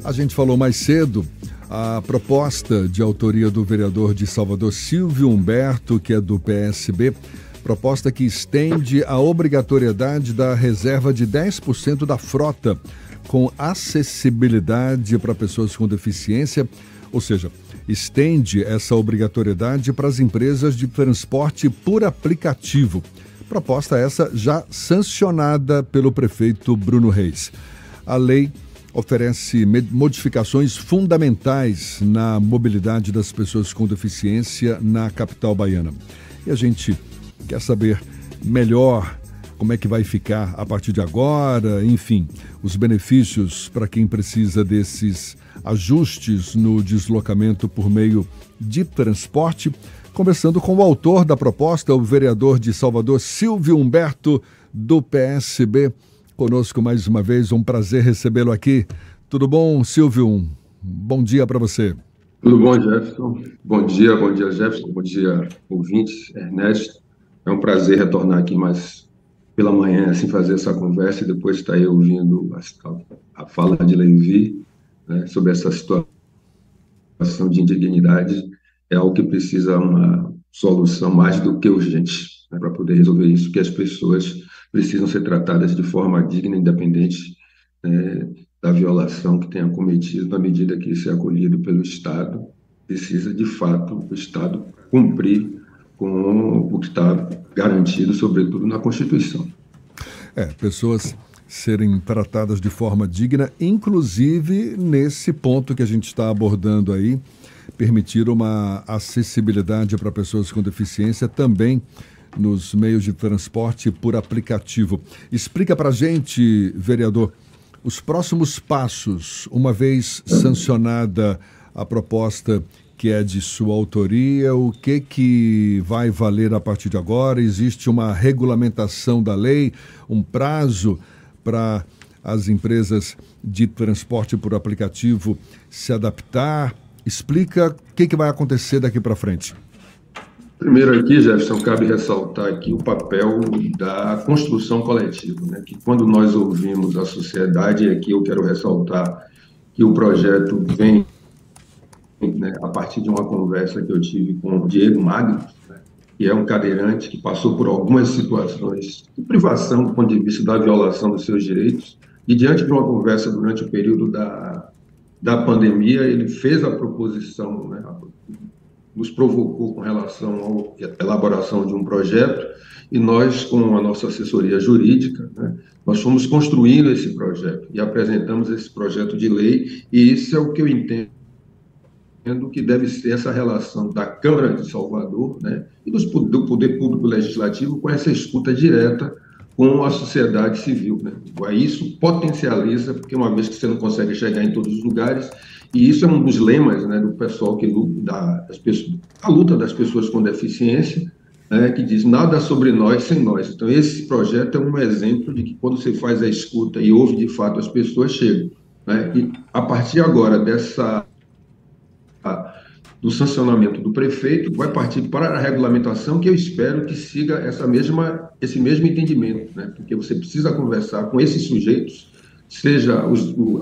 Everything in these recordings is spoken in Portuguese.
A gente falou mais cedo a proposta de autoria do vereador de Salvador, Silvio Humberto, que é do PSB, proposta que estende a obrigatoriedade da reserva de 10% da frota com acessibilidade para pessoas com deficiência, ou seja, estende essa obrigatoriedade para as empresas de transporte por aplicativo. Proposta essa já sancionada pelo prefeito Bruno Reis. A lei oferece modificações fundamentais na mobilidade das pessoas com deficiência na capital baiana. E a gente quer saber melhor como é que vai ficar a partir de agora, enfim, os benefícios para quem precisa desses ajustes no deslocamento por meio de transporte. Conversando com o autor da proposta, o vereador de Salvador, Silvio Humberto, do PSB. Conosco mais uma vez, um prazer recebê-lo aqui. Tudo bom, Silvio? Bom dia para você. Tudo bom, Jefferson? Bom dia, Jefferson. Bom dia, ouvintes, Ernesto. É um prazer retornar aqui mais pela manhã, assim, fazer essa conversa e depois estar aí ouvindo a fala de Levi, né, sobre essa situação de indignidade. É algo que precisa uma solução mais do que urgente, né, para poder resolver isso, que as pessoas precisam ser tratadas de forma digna, independente, né, da violação que tenha cometido, na medida que isso é acolhido pelo Estado. Precisa, de fato, o Estado cumprir com o que está garantido, sobretudo, na Constituição. Pessoas serem tratadas de forma digna, inclusive nesse ponto que a gente está abordando aí, permitir uma acessibilidade para pessoas com deficiência também nos meios de transporte por aplicativo. Explica para a gente, vereador, os próximos passos, uma vez sancionada a proposta que é de sua autoria, o que vai valer a partir de agora? Existe uma regulamentação da lei, um prazo para as empresas de transporte por aplicativo se adaptar? Explica o que vai acontecer daqui para frente. Primeiro aqui, Jefferson, cabe ressaltar aqui o papel da construção coletiva, né? Que quando nós ouvimos a sociedade, aqui eu quero ressaltar que o projeto vem, né, a partir de uma conversa que eu tive com o Diego Magno, né, que é um cadeirante que passou por algumas situações de privação do ponto de vista da violação dos seus direitos, e diante de uma conversa durante o período da pandemia, ele fez a proposição, né, nos provocou com relação à elaboração de um projeto, e nós, com a nossa assessoria jurídica, né, nós fomos construindo esse projeto e apresentamos esse projeto de lei, e isso é o que eu entendo que deve ser essa relação da Câmara de Salvador, né, e do Poder Público Legislativo com essa escuta direta com a sociedade civil, né? Isso potencializa, porque uma vez que você não consegue chegar em todos os lugares, e isso é um dos lemas, né, do pessoal que luta, a luta das pessoas com deficiência, né, que diz nada sobre nós sem nós. Então, esse projeto é um exemplo de que quando você faz a escuta e ouve de fato as pessoas, chegam, né? E a partir agora do sancionamento do prefeito, vai partir para a regulamentação, que eu espero que siga esse mesmo entendimento, né? Porque você precisa conversar com esses sujeitos, seja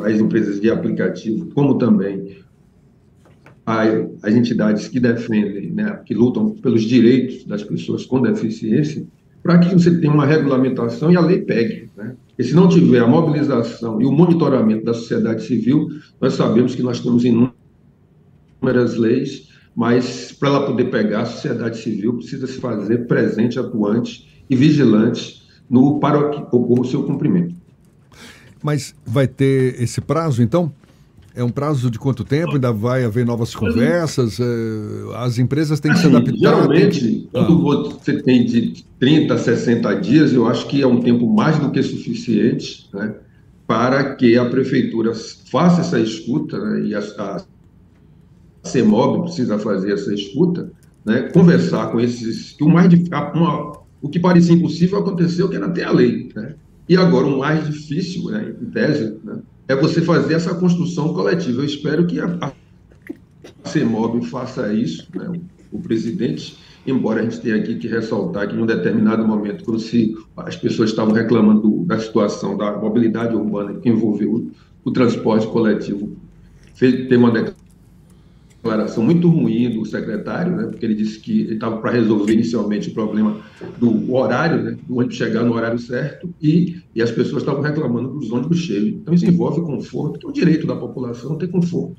as empresas de aplicativo, como também as entidades que defendem, né, que lutam pelos direitos das pessoas com deficiência, para que você tenha uma regulamentação e a lei pegue, né? Porque se não tiver a mobilização e o monitoramento da sociedade civil, nós sabemos que nós temos inúmeras leis, mas para ela poder pegar, a sociedade civil precisa se fazer presente, atuante e vigilante para que ocorra o seu cumprimento. Mas vai ter esse prazo, então? É um prazo de quanto tempo? Ainda vai haver novas conversas? As empresas têm que se adaptar? Geralmente, quando você tem de 30 a 60 dias, eu acho que é um tempo mais do que suficiente, né, para que a prefeitura faça essa escuta, né, e a CEMOB precisa fazer essa escuta, né, conversar com esses... O que parecia impossível aconteceu, que era até a lei, né? E agora o mais difícil, né, em tese, né, é você fazer essa construção coletiva. Eu espero que a CEMOB faça isso, né, o presidente, embora a gente tenha aqui que ressaltar que, em um determinado momento, quando as pessoas estavam reclamando da situação da mobilidade urbana que envolveu o transporte coletivo tem uma declaração muito ruim do secretário, né, porque ele disse que ele estava para resolver inicialmente o problema do horário, né, do ônibus chegar no horário certo, e as pessoas estavam reclamando dos ônibus cheios. Então, isso envolve conforto, que é o direito da população ter conforto.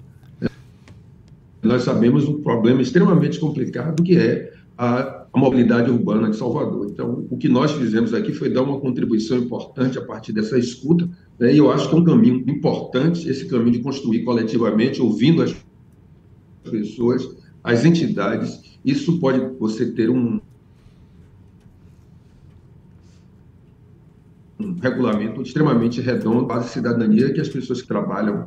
Nós sabemos um problema extremamente complicado que é a mobilidade urbana de Salvador. Então, o que nós fizemos aqui foi dar uma contribuição importante a partir dessa escuta, né, e eu acho que é um caminho importante, esse caminho de construir coletivamente, ouvindo as pessoas, as entidades. Isso pode você ter um regulamento extremamente redondo para a cidadania que as pessoas que trabalham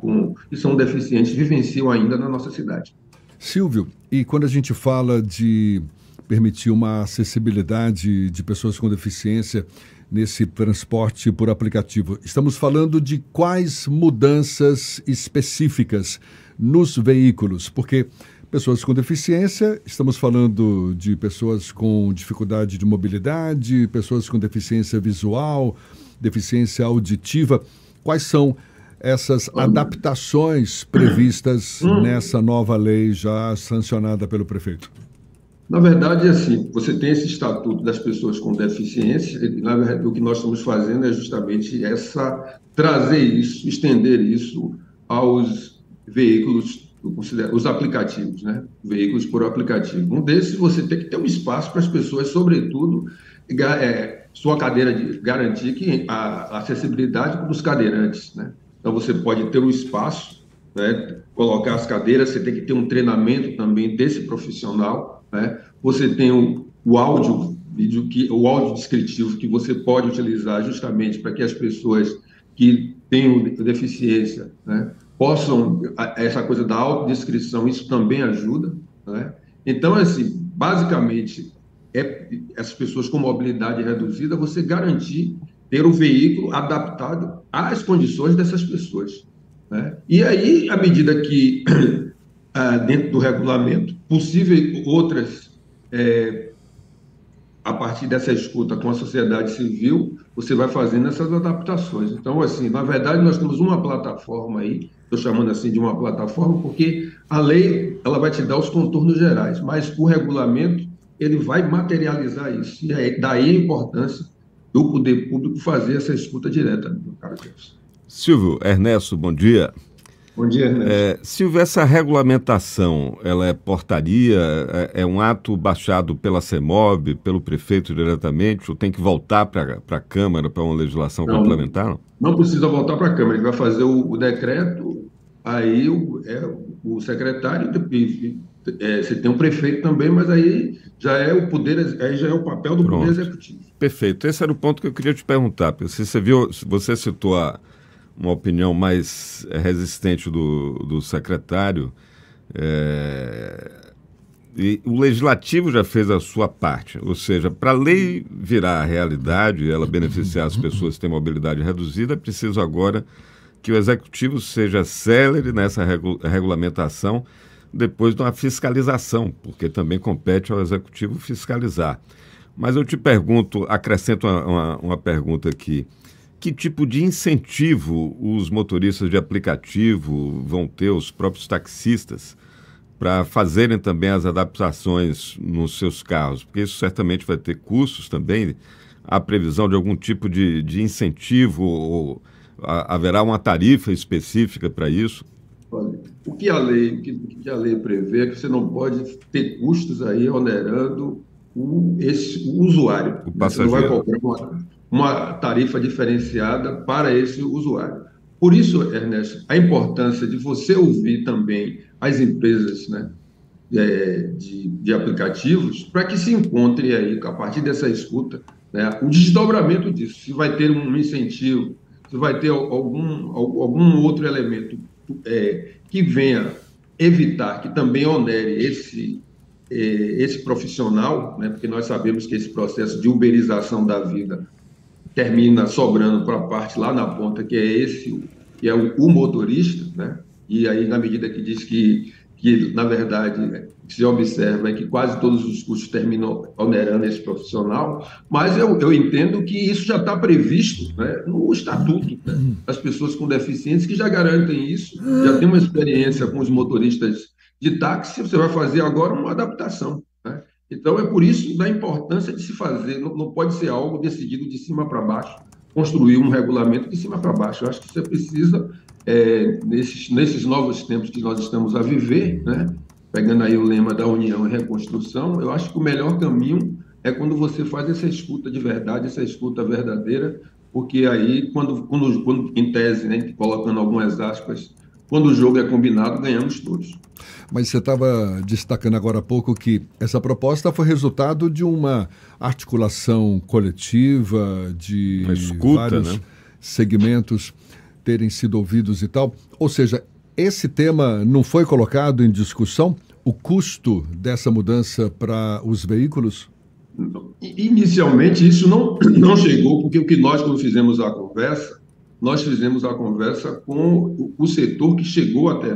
e são deficientes vivenciam ainda na nossa cidade. Silvio, e quando a gente fala de permitir uma acessibilidade de pessoas com deficiência nesse transporte por aplicativo, estamos falando de quais mudanças específicas nos veículos? Porque pessoas com deficiência, estamos falando de pessoas com dificuldade de mobilidade, pessoas com deficiência visual, deficiência auditiva. Quais são essas adaptações previstas nessa nova lei já sancionada pelo prefeito? Na verdade, assim, você tem esse estatuto das pessoas com deficiência, e, na verdade, o que nós estamos fazendo é justamente trazer isso, estender isso aos veículos, os aplicativos, né? Veículos por aplicativo. Um desses, você tem que ter um espaço para as pessoas, sobretudo, sua cadeira de garantir a acessibilidade dos cadeirantes, né? Então, você pode ter um espaço, né, colocar as cadeiras, você tem que ter um treinamento também desse profissional, né? Você tem o áudio descritivo que você pode utilizar justamente para que as pessoas que tenham deficiência, né, possam, essa coisa da audiodescrição, isso também ajuda, né? Então, assim, basicamente, essas pessoas com mobilidade reduzida, você garantir ter o veículo adaptado às condições dessas pessoas, né? E aí, à medida que, dentro do regulamento, possível outras, a partir dessa escuta com a sociedade civil, você vai fazendo essas adaptações. Então, assim, na verdade, nós temos uma plataforma aí, estou chamando assim de uma plataforma, porque a lei ela vai te dar os contornos gerais, mas o regulamento ele vai materializar isso. E daí a importância do poder público fazer essa escuta direta, meu caro Jefferson. Silvio, Ernesto, bom dia. Bom dia, Ernesto. Silvio, essa regulamentação, ela é portaria, é um ato baixado pela CEMOB, pelo prefeito diretamente, ou tem que voltar para a Câmara para uma legislação complementar? Não precisa voltar para a Câmara, ele vai fazer o decreto, aí o secretário, você tem um prefeito também, mas aí já é o papel do Poder Executivo. Perfeito, esse era o ponto que eu queria te perguntar, porque você citou uma opinião mais resistente do secretário, e o Legislativo já fez a sua parte, ou seja, para a lei virar realidade, ela beneficiar as pessoas que têm mobilidade reduzida, é preciso agora que o Executivo seja célere nessa regulamentação, depois de uma fiscalização, porque também compete ao Executivo fiscalizar. Mas eu te pergunto, acrescento uma pergunta aqui, que tipo de incentivo os motoristas de aplicativo vão ter, os próprios taxistas, para fazerem também as adaptações nos seus carros? Porque isso certamente vai ter custos também. Há previsão de algum tipo de incentivo ou haverá uma tarifa específica para isso? Olha, o que a lei prevê é que você não pode ter custos aí onerando o usuário. O passageiro. Você não vai cobrar uma tarifa diferenciada para esse usuário. Por isso, Ernesto, a importância de você ouvir também as empresas, né, de aplicativos, para que se encontre aí, a partir dessa escuta, né, o desdobramento disso. Se vai ter um incentivo, se vai ter algum outro elemento que venha evitar, que também onere esse profissional, né, porque nós sabemos que esse processo de uberização da vida termina sobrando para a parte lá na ponta, que é o motorista, né? E aí, na medida que diz que que, na verdade, o que se observa é que quase todos os custos terminam onerando esse profissional, mas eu entendo que isso já está previsto, né, no estatuto, né, das pessoas com deficiência, que já garantem isso, já tem uma experiência com os motoristas de táxi, você vai fazer agora uma adaptação, né? Então, é por isso da importância de se fazer, não pode ser algo decidido de cima para baixo, construir um regulamento de cima para baixo. Eu acho que você precisa, nesses novos tempos que nós estamos a viver, né? Pegando aí o lema da união e reconstrução, eu acho que o melhor caminho é quando você faz essa escuta de verdade, essa escuta verdadeira, porque aí, quando em tese, né, colocando algumas aspas, quando o jogo é combinado, ganhamos todos. Mas você estava destacando agora há pouco que essa proposta foi resultado de uma articulação coletiva, de vários, né, segmentos terem sido ouvidos e tal. Ou seja, esse tema não foi colocado em discussão? O custo dessa mudança para os veículos? Inicialmente, isso não chegou, porque o que nós, quando fizemos a conversa, nós fizemos a conversa com o setor que chegou até,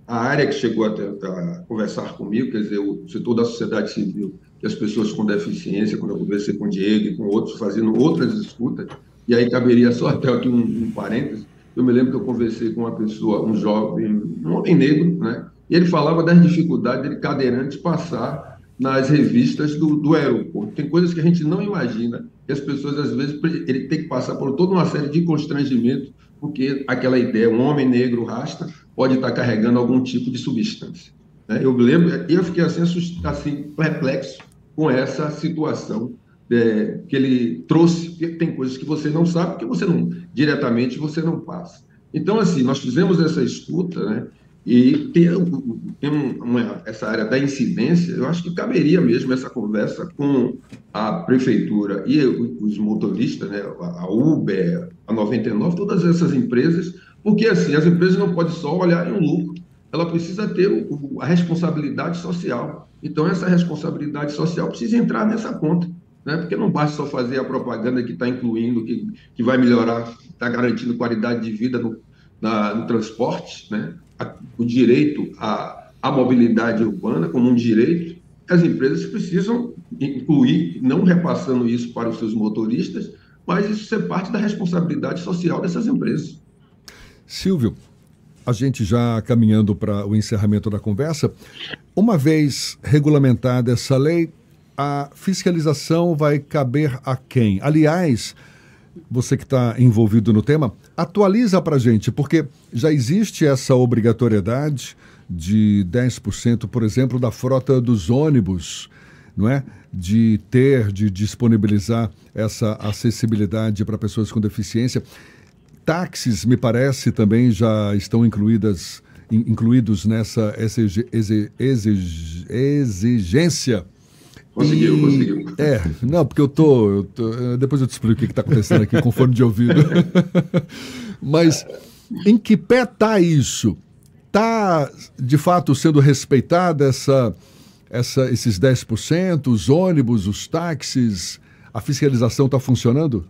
a área que chegou até a conversar comigo, quer dizer, o setor da sociedade civil, que as pessoas com deficiência, quando eu conversei com o Diego e com outros, fazendo outras escutas, e aí caberia só até aqui um parênteses. Eu me lembro que eu conversei com uma pessoa, um jovem, um homem negro, né? E ele falava das dificuldades de cadeirante passar nas revistas do aeroporto. Tem coisas que a gente não imagina, e as pessoas, às vezes, ele tem que passar por toda uma série de constrangimentos, porque aquela ideia, um homem negro rasta, pode estar carregando algum tipo de substância, né? Eu me lembro, e eu fiquei assim, perplexo com essa situação que ele trouxe, porque tem coisas que você não sabe, porque diretamente você não passa. Então, assim, nós fizemos essa escuta, né? E tem essa área da incidência, eu acho que caberia mesmo essa conversa com a prefeitura e os motoristas, né? A Uber, a 99, todas essas empresas, porque assim, as empresas não podem só olhar em um lucro, ela precisa ter a responsabilidade social. Então, essa responsabilidade social precisa entrar nessa conta, né? Porque não basta só fazer a propaganda que está incluindo, que vai melhorar, está garantindo qualidade de vida no transporte, né? O direito à mobilidade urbana como um direito. As empresas precisam incluir, não repassando isso para os seus motoristas, mas isso ser parte da responsabilidade social dessas empresas. Silvio, a gente já caminhando para o encerramento da conversa, uma vez regulamentada essa lei, a fiscalização vai caber a quem? Aliás, você que está envolvido no tema, atualiza para a gente, porque já existe essa obrigatoriedade de 10%, por exemplo, da frota dos ônibus, não é? De disponibilizar essa acessibilidade para pessoas com deficiência. Táxis, me parece, também já estão incluídos nessa exigência. Conseguiu. Não, porque depois eu te explico o que está acontecendo aqui com fone de ouvido. Mas em que pé está isso? Está, de fato, sendo respeitada esses 10%, os ônibus, os táxis, a fiscalização está funcionando?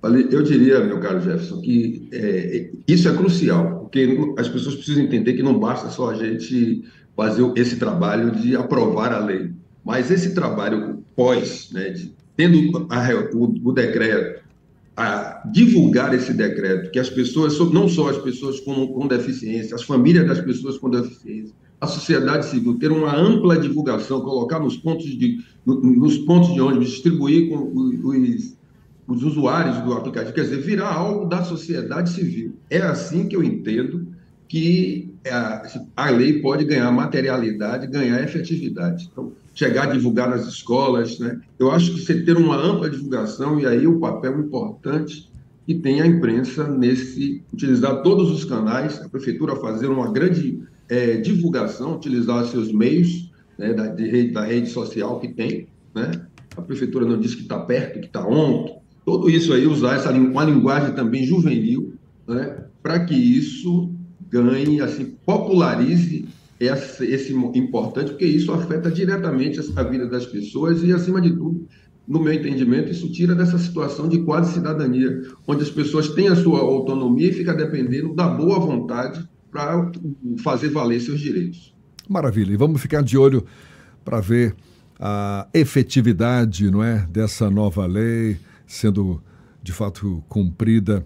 Olha, eu diria, meu caro Jefferson, que isso é crucial, porque as pessoas precisam entender que não basta só a gente fazer esse trabalho de aprovar a lei. Mas esse trabalho pós, né, tendo o decreto, a divulgar esse decreto, que as pessoas, não só as pessoas com deficiência, as famílias das pessoas com deficiência, a sociedade civil, ter uma ampla divulgação, colocar nos pontos de ônibus, distribuir com os usuários do aplicativo, quer dizer, virar algo da sociedade civil. É assim que eu entendo que a lei pode ganhar materialidade, ganhar efetividade. Então, chegar a divulgar nas escolas, né? Eu acho que você ter uma ampla divulgação, e aí o papel importante que tem a imprensa utilizar todos os canais, a prefeitura fazer uma grande divulgação, utilizar seus meios, né, da rede social que tem, né? A prefeitura não diz que está perto, que está ontem, tudo isso aí, usar uma linguagem também juvenil, né, para que isso ganhe, assim, popularize esse importante, porque isso afeta diretamente a vida das pessoas e, acima de tudo, no meu entendimento, isso tira dessa situação de quase cidadania, onde as pessoas têm a sua autonomia e fica dependendo da boa vontade para fazer valer seus direitos. Maravilha. E vamos ficar de olho para ver a efetividade, não é, dessa nova lei sendo de fato cumprida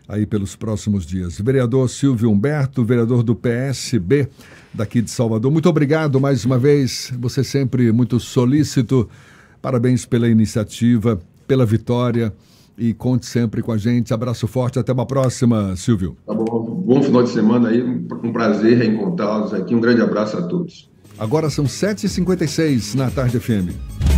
aí pelos próximos dias. Vereador Silvio Humberto, vereador do PSB daqui de Salvador, muito obrigado mais uma vez, você sempre muito solícito, parabéns pela iniciativa, pela vitória e conte sempre com a gente. Abraço forte, até uma próxima, Silvio. Tá bom, bom final de semana aí, um prazer reencontrá-los aqui, um grande abraço a todos. Agora são 7h56 na Tarde FM.